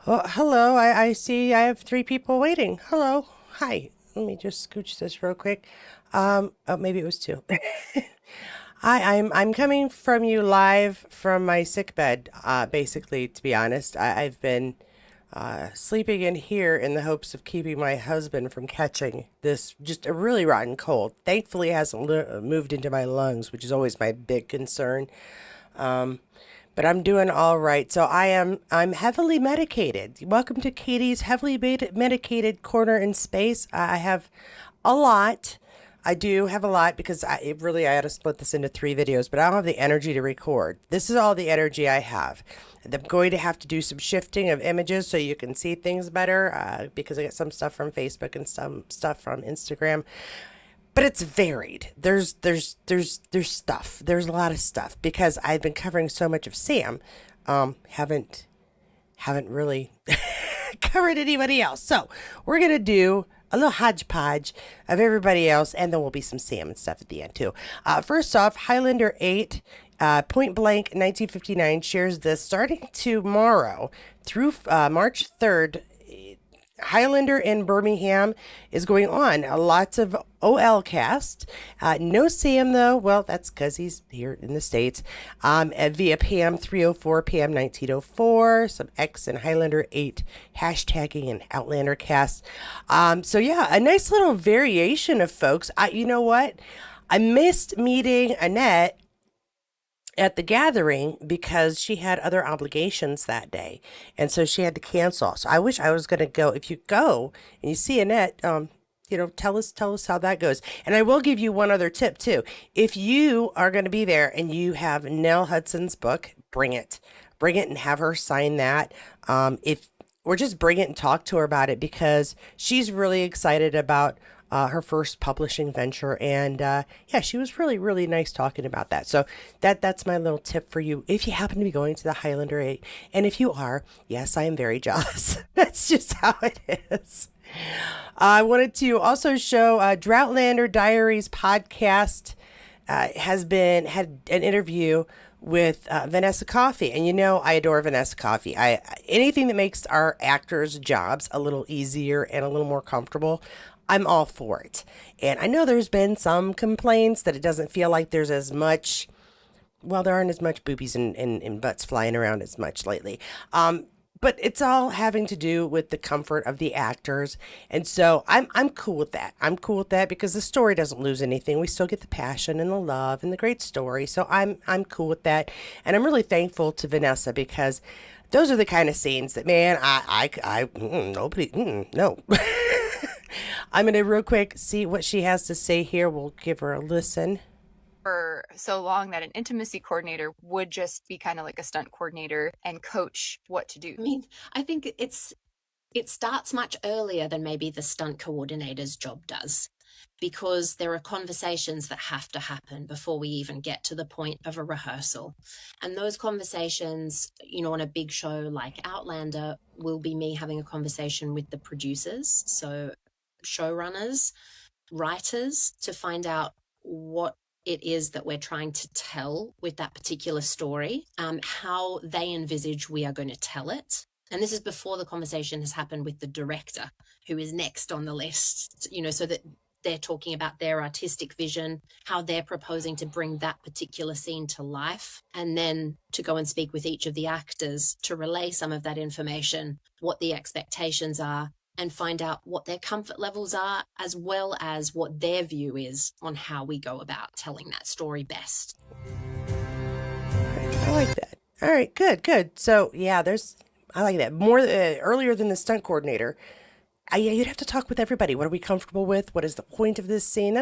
Oh, hello. I see I have three people waiting. Hello. Hi. Let me just scooch this real quick. Oh, maybe it was two. Hi, I'm coming from you live from my sick bed. Basically, to be honest, I've been sleeping in here in the hopes of keeping my husband from catching this just a really rotten cold. Thankfully, it hasn't moved into my lungs, which is always my big concern. But I'm doing all right. So I'm heavily medicated. Welcome to Katie's heavily medicated corner in space. I have a lot. I do have a lot because I had to split this into three videos, but I don't have the energy to record. This is all the energy I have. I'm going to have to do some shifting of images so you can see things better because I get some stuff from Facebook and some stuff from Instagram, but it's varied. There's stuff. There's a lot of stuff because I've been covering so much of Sam. Haven't really covered anybody else. So we're gonna do a little hodgepodge of everybody else, and then will be some Sam and stuff at the end too. First off, Highlander 8, Point Blank 1959 shares this starting tomorrow through March 3rd. Highlander in Birmingham is going on. Lots of OL cast. No Sam though. Well, that's because he's here in the States. Via Pam 304, Pam 1904, some X and Highlander 8 hashtagging and Outlander cast. So yeah, a nice little variation of folks. You know what? I missed meeting Annette at the gathering because she had other obligations that day, and so she had to cancel. So I wish I was going to go. If you go and you see Annette, tell us how that goes. And I will give you one other tip too. If you are going to be there and you have Nell Hudson's book, bring it and have her sign that. If or just bring it and talk to her about it because she's really excited about her first publishing venture, and yeah, she was really nice talking about that. So that's my little tip for you if you happen to be going to the Highlander 8, and if you are, yes, I am very jealous. That's just how it is. I wanted to also show Droughtlander Diaries podcast had an interview with Vanessa Coffey, and you know I adore Vanessa Coffey. Anything that makes our actors' jobs a little easier and a little more comfortable, I'm all for it. And I know there's been some complaints that it doesn't feel like there's as much. Well, there aren't as much boobies and butts flying around as much lately. But it's all having to do with the comfort of the actors, and so I'm cool with that. I'm cool with that because the story doesn't lose anything. We still get the passion and the love and the great story. So I'm cool with that, and I'm really thankful to Vanessa because those are the kind of scenes that, man, nobody no. I'm gonna real quick see what she has to say here. We'll give her a listen. For so long that an intimacy coordinator would just be kind of like a stunt coordinator and coach what to do. I mean, I think it starts much earlier than maybe the stunt coordinator's job does, because there are conversations that have to happen before we even get to the point of a rehearsal. And those conversations, on a big show like Outlander, will be me having a conversation with the producers, so showrunners, writers, to find out what it is that we're trying to tell with that particular story, how they envisage we are going to tell it. And this is before the conversation has happened with the director, who is next on the list, so that they're talking about their artistic vision, how they're proposing to bring that particular scene to life, and then to go and speak with each of the actors to relay some of that information, what the expectations are, and find out what their comfort levels are, as well as what their view is on how we go about telling that story best. I like that. All right, good. So yeah, I like that more earlier than the stunt coordinator. Yeah, you'd have to talk with everybody. What are we comfortable with? What is the point of this scene?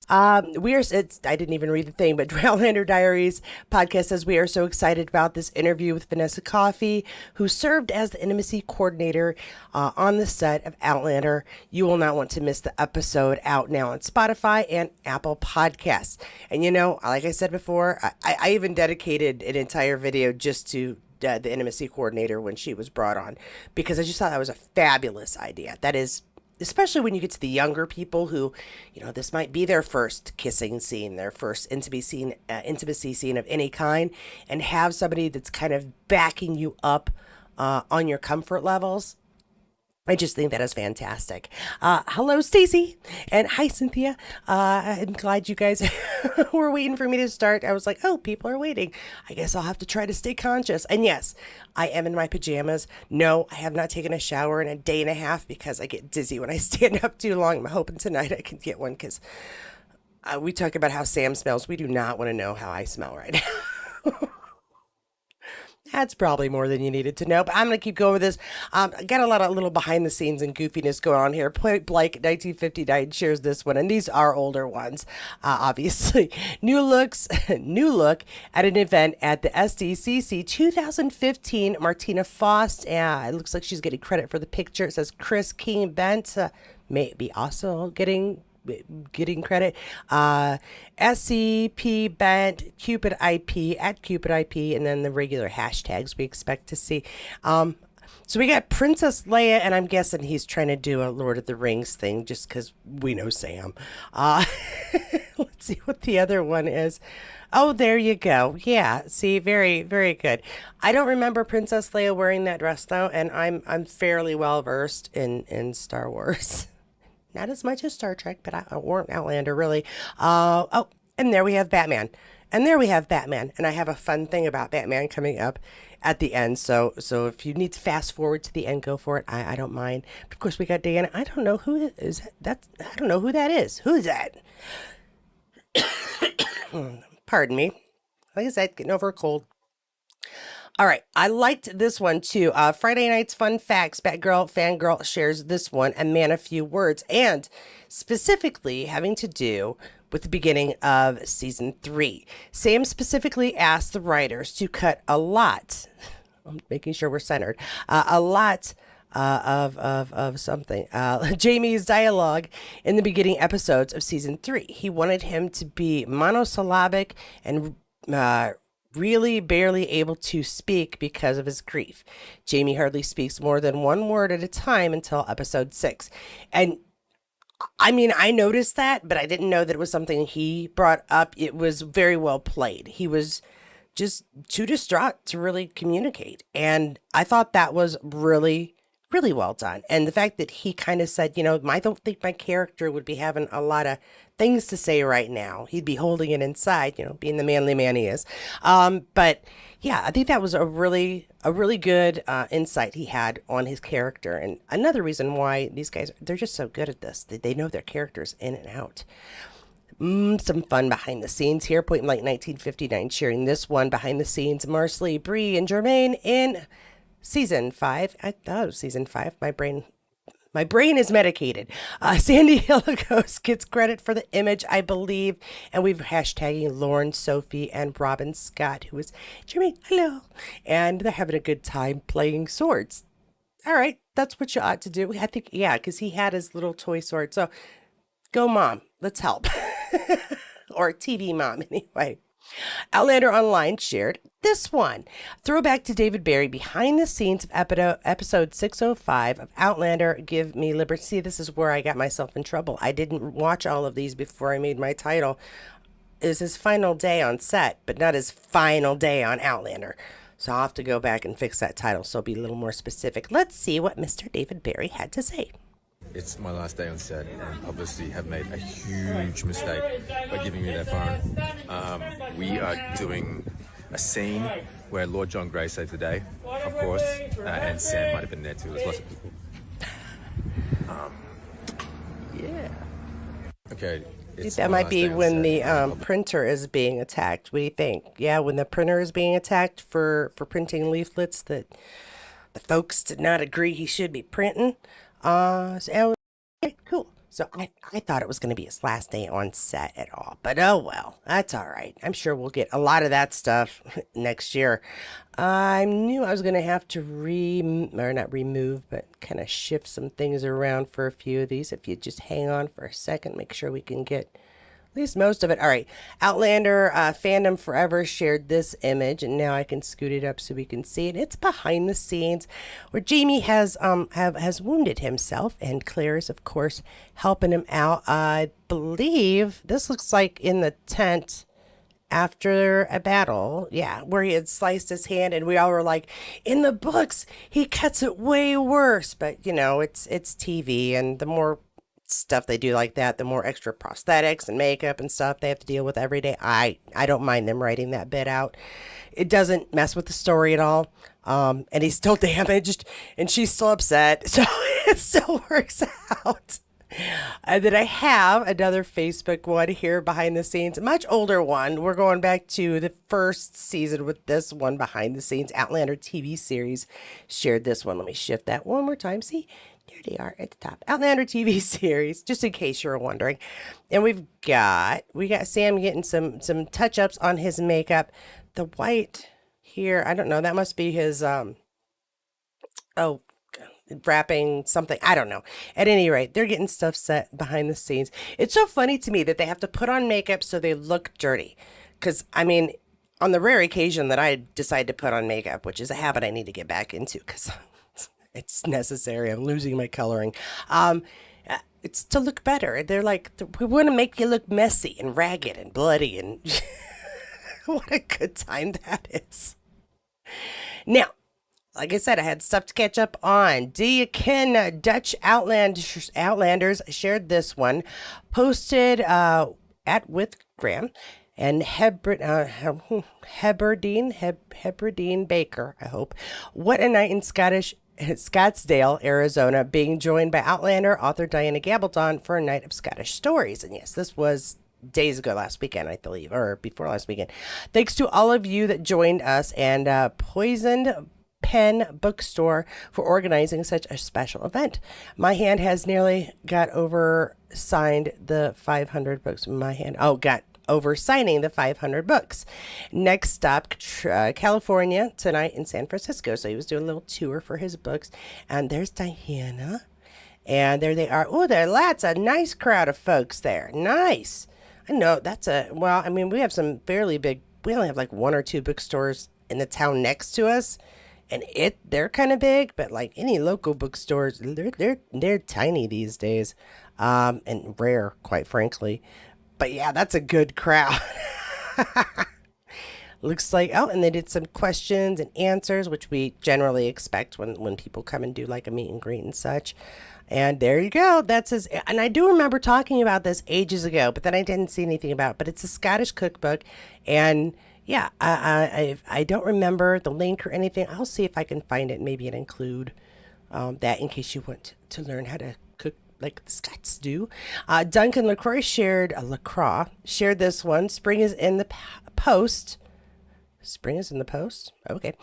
We are. I didn't even read the thing, but Droughtlander Diaries podcast says we are so excited about this interview with Vanessa Coffey, who served as the intimacy coordinator on the set of Outlander. You will not want to miss the episode, out now on Spotify and Apple Podcasts. And like I said before, I even dedicated an entire video just to the intimacy coordinator when she was brought on, because I just thought that was a fabulous idea. That is, especially when you get to the younger people who, this might be their first kissing scene, their first intimacy scene of any kind, and have somebody that's kind of backing you up on your comfort levels. I just think that is fantastic. Hello, Stacy, and hi, Cynthia. I'm glad you guys were waiting for me to start. I was like, oh, people are waiting. I guess I'll have to try to stay conscious. And yes, I am in my pajamas. No, I have not taken a shower in a day and a half because I get dizzy when I stand up too long. I'm hoping tonight I can get one because we talk about how Sam smells. We do not want to know how I smell right now. That's probably more than you needed to know, but I'm going to keep going with this. I got a lot of little behind the scenes and goofiness going on here. Point Blank 1959 shares this one, and these are older ones, obviously. New look at an event at the SDCC 2015. Martina Faust, it looks like she's getting credit for the picture. It says Chris King Bent, may be also getting credit. SCP Bent, Cupid IP, at Cupid IP, and then the regular hashtags we expect to see. So we got Princess Leia, and I'm guessing he's trying to do a Lord of the Rings thing just because we know Sam. Let's see what the other one is. Oh, there you go. Yeah, see, very, very good. I don't remember Princess Leia wearing that dress though, and I'm fairly well versed in Star Wars. Not as much as Star Trek, but or Outlander, really. Oh, and there we have Batman. And there we have Batman. And I have a fun thing about Batman coming up at the end. So if you need to fast forward to the end, go for it. I don't mind. But of course, we got Diana. I don't know who is that. I don't know who that is. Who is that? Pardon me. Like I said, getting over a cold. All right, I liked this one too. Friday Night's Fun Facts. Batgirl Fangirl shares this one, A Man of Few Words, and specifically having to do with the beginning of season 3. Sam specifically asked the writers to cut a lot. I'm making sure we're centered. A lot of something. Jamie's dialogue in the beginning episodes of season 3. He wanted him to be monosyllabic and really barely able to speak because of his grief. Jamie hardly speaks more than one word at a time until episode 6. And I mean, I noticed that, but I didn't know that it was something he brought up. It was very well played. He was just too distraught to really communicate. And I thought that was really, really well done. And the fact that he kind of said, I don't think my character would be having a lot of things to say right now. He'd be holding it inside, being the manly man he is. But yeah, I think that was a really good insight he had on his character. And another reason why these guys, they're just so good at this. They know their characters in and out. Some fun behind the scenes here. Point Blank 1959 sharing this one behind the scenes. Marsley, Bree, and Jermaine in season 5. I thought it was season 5. My brain is medicated. Sandy Hilligos gets credit for the image, I believe. And we've hashtagging Lauren, Sophie, and Robin Scott, who is Jermaine, hello. And they're having a good time playing swords. All right, that's what you ought to do. I think, yeah, because he had his little toy sword. So go, Mom. Let's help. Or TV Mom, anyway. Outlander Online shared this one. Throwback to David Barry behind the scenes of episode 605 of Outlander, Give Me Liberty. See, this is where I got myself in trouble. I didn't watch all of these before I made my title. It was his final day on set, but not his final day on Outlander. So I'll have to go back and fix that title so I'll be a little more specific. Let's see what Mr. David Barry had to say. It's my last day on set, and publicity have made a huge mistake by giving me their phone. We are doing a scene where Lord John Grey saved the day, of course, and Sam might have been there too. There's lots of people. Yeah. Okay. That might be when the printer is being attacked. What do you think? Yeah, when the printer is being attacked for printing leaflets that the folks did not agree he should be printing. So, cool. So I thought it was going to be his last day on set at all. But oh well, that's all right. I'm sure we'll get a lot of that stuff next year. I knew I was going to have to not remove, but kind of shift some things around for a few of these. If you just hang on for a second, make sure we can get at least most of it. All right. Outlander Fandom Forever shared this image, and now I can scoot it up so we can see it. It's behind the scenes where Jamie has wounded himself, and Claire is, of course, helping him out. I believe this looks like in the tent after a battle, yeah, where he had sliced his hand, and we all were like, in the books, he cuts it way worse. But it's TV, and the more stuff they do like that, the more extra prosthetics and makeup and stuff they have to deal with every day. I don't mind them writing that bit out. It doesn't mess with the story at all. And he's still damaged, and she's still upset, so it still works out. And then I have another Facebook one here behind the scenes, a much older one. We're going back to the first season with this one behind the scenes. Outlander TV series shared this one. Let me shift that one more time. See, there they are at the top. Outlander TV series, just in case you were wondering. And we got Sam getting some touch-ups on his makeup. The white here, I don't know, that must be his wrapping something. I don't know. At any rate, they're getting stuff set behind the scenes. It's so funny to me that they have to put on makeup so they look dirty. Because, I mean, on the rare occasion that I decide to put on makeup, which is a habit I need to get back into because it's necessary. I'm losing my coloring. It's to look better. They're like, we want to make you look messy and ragged and bloody. And what a good time that is. Now, like I said, I had stuff to catch up on. Do you ken Dutch Outlanders shared this one, posted at with Graham and Heberdean Baker, I hope. What a night in Scottsdale, Arizona, being joined by Outlander author Diana Gabaldon for a night of Scottish stories. And yes, this was days ago, last weekend, I believe, or before last weekend. Thanks to all of you that joined us, and Poisoned Pen Bookstore for organizing such a special event. My hand has nearly got over signed the 500 books. Got over signing the 500 books. Next stop, California, tonight in San Francisco. So he was doing a little tour for his books. And there's Diana. And there they are. Oh, that's a nice crowd of folks there. Nice. I know we have some fairly big, we only have like one or two bookstores in the town next to us. And they're kind of big, but like any local bookstores, they're tiny these days, and rare, quite frankly. But yeah, that's a good crowd. Looks like, and they did some questions and answers, which we generally expect when people come and do like a meet and greet and such. And there you go. And I do remember talking about this ages ago, but then I didn't see anything about it. But it's a Scottish cookbook, and yeah, I don't remember the link or anything. I'll see if I can find it. Maybe it include that in case you want to learn how to cook like the Scots do. Duncan LaCroix shared this one. Spring is in the post. Spring is in the post? Okay.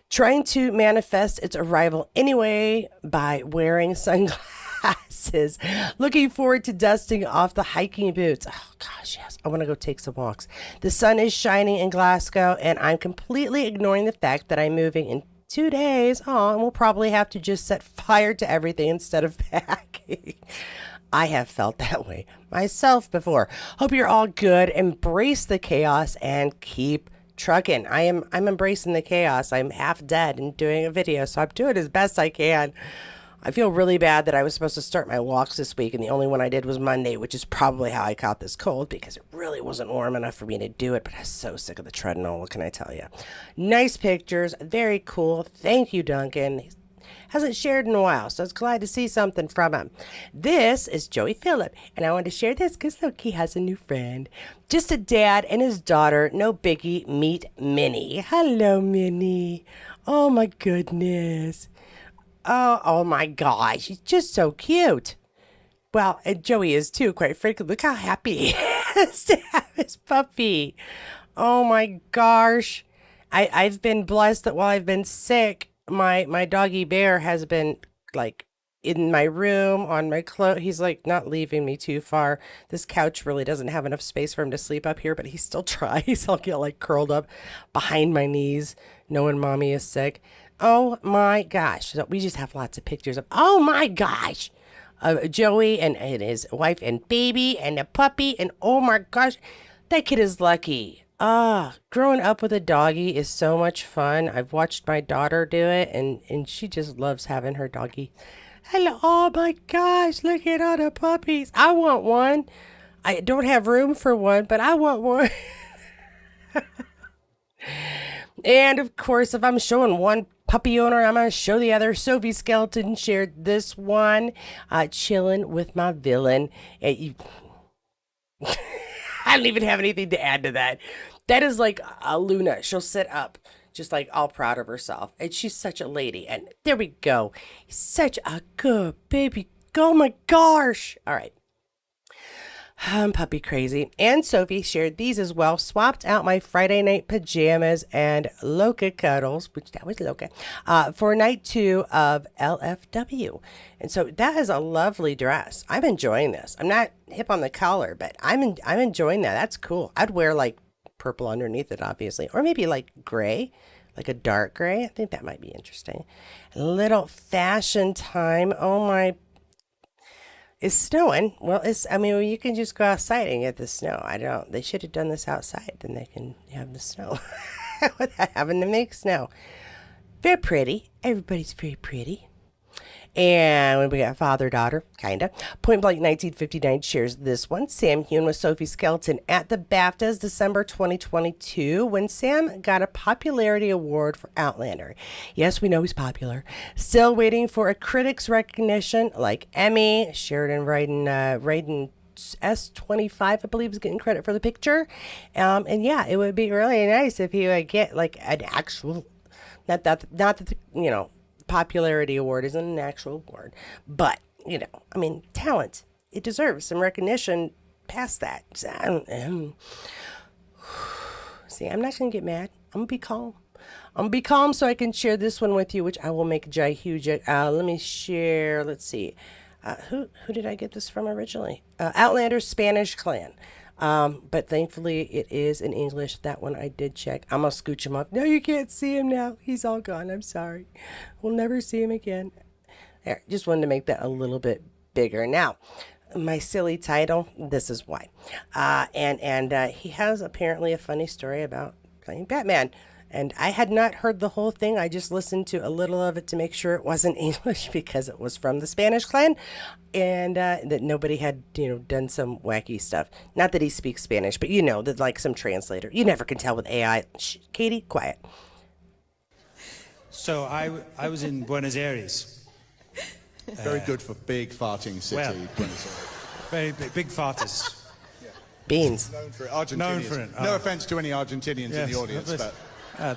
Trying to manifest its arrival anyway by wearing sunglasses. Looking forward to dusting off the hiking boots. Oh, gosh, yes. I want to go take some walks. The sun is shining in Glasgow, and I'm completely ignoring the fact that I'm moving in 2 days. Oh, and we'll probably have to just set fire to everything instead of packing. I have felt that way myself before. Hope you're all good. Embrace the chaos and keep trucking. I'm embracing the chaos. I'm half dead and doing a video, so I'm doing as best I can. I feel really bad that I was supposed to start my walks this week, and the only one I did was Monday, which is probably how I caught this cold, because it really wasn't warm enough for me to do it, but I was so sick of the treadmill. What can I tell you? Nice pictures. Very cool. Thank you, Duncan. He hasn't shared in a while, so I was glad to see something from him. This is Joey Phillip, and I wanted to share this because, look, he has a new friend. Just a dad and his daughter. No biggie. Meet Minnie. Hello, Minnie. Oh, my goodness. Oh my gosh, he's just so cute. Well, and Joey is too, quite frankly. Look how happy he is to have his puppy. Oh my gosh. I've been blessed that while I've been sick, my doggy bear has been like in my room, on my clothes. He's like not leaving me too far. This couch really doesn't have enough space for him to sleep up here, but he still tries. I'll get like curled up behind my knees, knowing mommy is sick. Oh my gosh. So we just have lots of pictures of, oh my gosh, Joey and his wife and baby and a puppy. And oh my gosh, that kid is lucky. Growing up with a doggy is so much fun. I've watched my daughter do it, and she just loves having her doggy. Hello. Oh my gosh, look at all the puppies. I want one. I don't have room for one, but I want one. And of course, if I'm showing one puppy owner, I'm going to show the other. Sophie Skeleton shared this one, chilling with my villain. I don't even have anything to add to that. That is like a Luna. She'll sit up, just like all proud of herself. And she's such a lady. And there we go. Such a good baby. Oh my gosh. All right. I'm puppy crazy. And Sophie shared these as well. Swapped out my Friday night pajamas and Loca cuddles, which that was Loca, for night 2 of LFW. And so that is a lovely dress. I'm enjoying this. I'm not hip on the collar, but I'm enjoying that. That's cool. I'd wear like purple underneath it, obviously, or maybe like gray, like a dark gray. I think that might be interesting. A little fashion time. Oh my. It's snowing. Well, you can just go outside and get the snow. They should have done this outside. Then they can have the snow without having to make snow. Very pretty. Everybody's very pretty. And when we got father-daughter, kind of. Point Blank 1959 shares this one. Sam Heughan with Sophie Skeleton at the BAFTAs December 2022 when Sam got a popularity award for Outlander. Yes, we know he's popular. Still waiting for a critics recognition like Emmy. Sheridan Raiden S25, I believe, is getting credit for the picture. And yeah, it would be really nice if he would get like an actual, not that popularity award isn't an actual award, but talent, it deserves some recognition past that. So, see, I'm not gonna get mad. I'm gonna be calm so I can share this one with you, which I will make huge. Let me share. Let's see, who did I get this from originally? Outlander Spanish Clan. But thankfully it is in English. That one I did check. I'm gonna scooch him up. No, you can't see him now. He's all gone. I'm sorry. We'll never see him again. There, just wanted to make that a little bit bigger. Now, my silly title, this is why. And he has apparently a funny story about playing Batman. And I had not heard the whole thing. I just listened to a little of it to make sure it wasn't English because it was from the Spanish clan, and that nobody had done some wacky stuff. Not that he speaks Spanish, but that like some translator. You never can tell with AI. Shh, Katie, quiet. So I was in Buenos Aires. Very good for big farting city. Well, Buenos Aires. Very big farters. Beans. Known for it. Argentinians. Known for it. No offense to any Argentinians in the audience, but.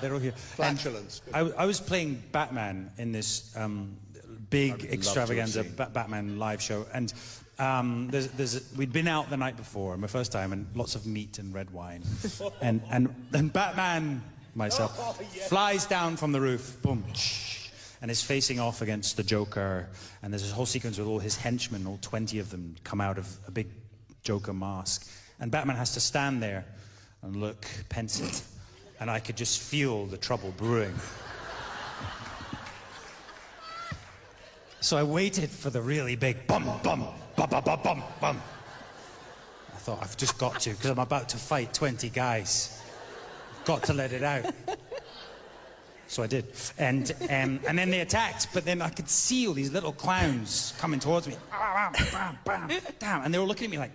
They're all here. Flatulence. I was playing Batman in this big extravaganza Batman live show, and we'd been out the night before, my first time, and lots of meat and red wine, and Batman flies down from the roof, boom, and is facing off against the Joker, and there's this whole sequence with all his henchmen, all 20 of them come out of a big Joker mask, and Batman has to stand there and look pensive. And I could just feel the trouble brewing. So I waited for the really big bum, bum, bum, bum, bum, bum, bum. I thought, I've just got to, because I'm about to fight 20 guys. I've got to let it out. So I did. And then they attacked, but then I could see all these little clowns coming towards me. Bam, bam, bam. And they were looking at me like...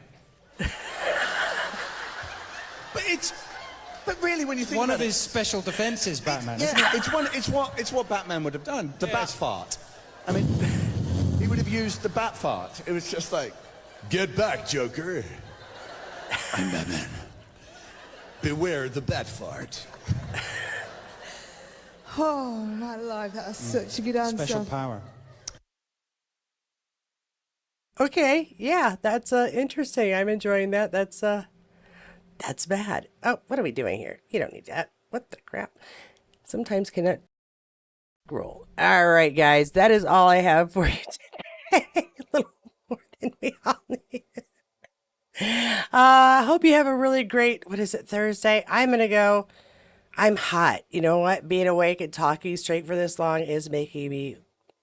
But really, when you think one about of his special defenses, Batman. Yeah, it's what Batman would have done. The bat fart. I mean, he would have used the bat fart. It was just like, get back, Joker. I'm Batman. Beware the bat fart. Oh, my life, that was such a good answer. Special power. Okay, yeah, that's interesting. I'm enjoying that. That's bad. Oh, what are we doing here? You don't need that. What the crap? Sometimes cannot roll. All right, guys, that is all I have for you today. A little more than we all need. I hope you have a really great, Thursday? I'm going to go. I'm hot. You know what? Being awake and talking straight for this long is making me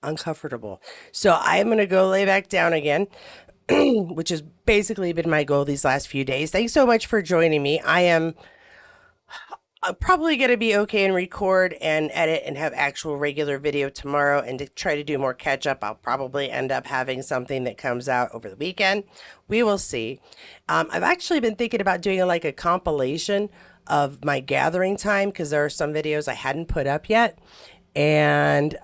uncomfortable. So I'm going to go lay back down again. Which has basically been my goal these last few days. Thanks so much for joining me. I'm probably going to be okay and record and edit and have actual regular video tomorrow, and to try to do more catch up. I'll probably end up having something that comes out over the weekend. We will see. I've actually been thinking about doing a compilation of my gathering time because there are some videos I hadn't put up yet. And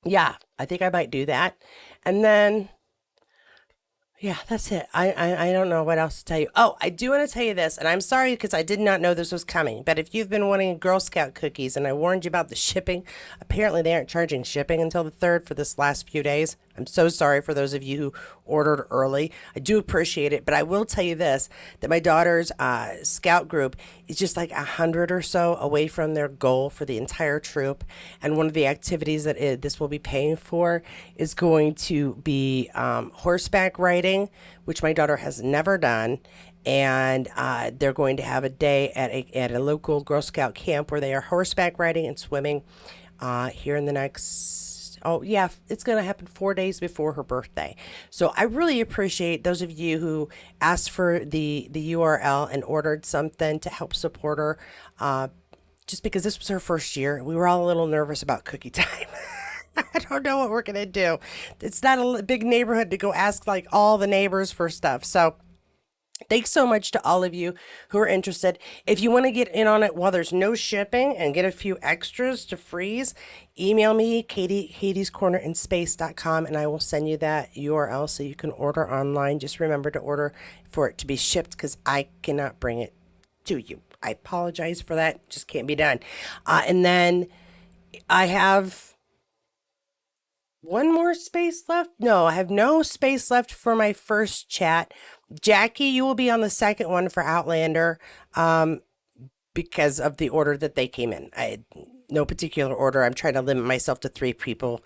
yeah, I think I might do that. And then yeah, that's it. I don't know what else to tell you. Oh, I do want to tell you this, and I'm sorry because I did not know this was coming. But if you've been wanting Girl Scout cookies, and I warned you about the shipping, apparently they aren't charging shipping until the 3rd for this last few days. I'm so sorry for those of you who ordered early. I do appreciate it, but I will tell you this, that my daughter's scout group is just like 100 or so away from their goal for the entire troop. And one of the activities that this will be paying for is going to be horseback riding, which my daughter has never done. And they're going to have a day at a local Girl Scout camp where they are horseback riding and swimming here in the next. Oh, yeah, it's going to happen 4 days before her birthday. So I really appreciate those of you who asked for the URL and ordered something to help support her. Just because this was her first year, we were all a little nervous about cookie time. I don't know what we're going to do. It's not a big neighborhood to go ask like all the neighbors for stuff. So thanks so much to all of you who are interested. If you want to get in on it while there's no shipping and get a few extras to freeze, email me, Katie, HadesCornerInSpace.com, and I will send you that URL so you can order online. Just remember to order for it to be shipped because I cannot bring it to you. I apologize for that. Just can't be done. And then I have one more space left. No, I have no space left for my first chat. Jackie, you will be on the second one for Outlander because of the order that they came in. I had no particular order. I'm trying to limit myself to 3 people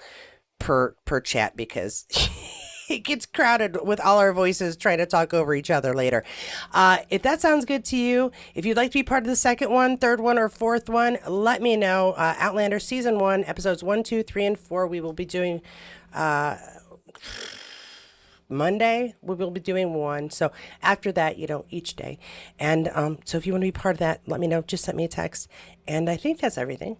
per chat because it gets crowded with all our voices trying to talk over each other later. If that sounds good to you, if you'd like to be part of the second one, third one, or fourth one, let me know. Outlander Season 1, Episodes 1, 2, 3, and 4, we will be doing... Monday we will be doing one, so after that each day. And so if you want to be part of that, let me know. Just send me a text, and I think that's everything.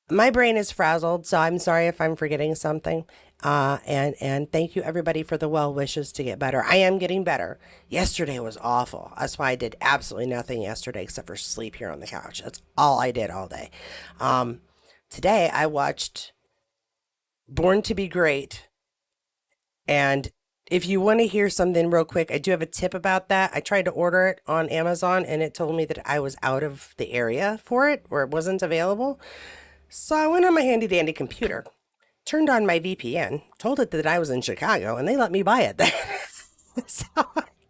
My brain is frazzled, so I'm sorry if I'm forgetting something. And thank you everybody for the well wishes to get better. I am getting better. Yesterday was awful. That's why I did absolutely nothing yesterday except for sleep here on the couch. That's all I did all day. Today I watched Born to Be Great. And if you want to hear something real quick, I do have a tip about that. I tried to order it on Amazon and it told me that I was out of the area for it or it wasn't available. So I went on my handy dandy computer, turned on my VPN, told it that I was in Chicago, and they let me buy it then. So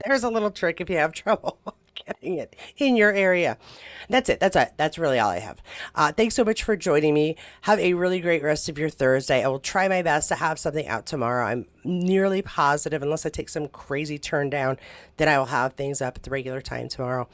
there's a little trick if you have trouble getting it in your area. That's it. That's really all I have. Thanks so much for joining me. Have a really great rest of your Thursday. I will try my best to have something out tomorrow. I'm nearly positive, unless I take some crazy turn down, that I will have things up at the regular time tomorrow.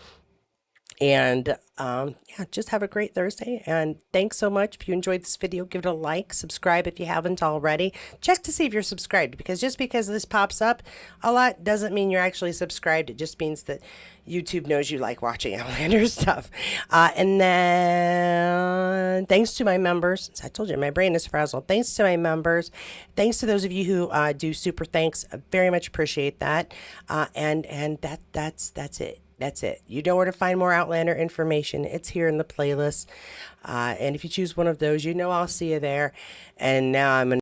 And yeah, just have a great Thursday. And thanks so much. If you enjoyed this video, give it a like, subscribe if you haven't already. Check to see if you're subscribed, because just because this pops up a lot doesn't mean you're actually subscribed. It just means that YouTube knows you like watching Outlander stuff. And then thanks to my members. As I told you, my brain is frazzled. Thanks to my members. Thanks to those of you who do super thanks. I very much appreciate that. And that's it. That's it. You know where to find more Outlander information. It's here in the playlist. And if you choose one of those, I'll see you there. And now I'm going to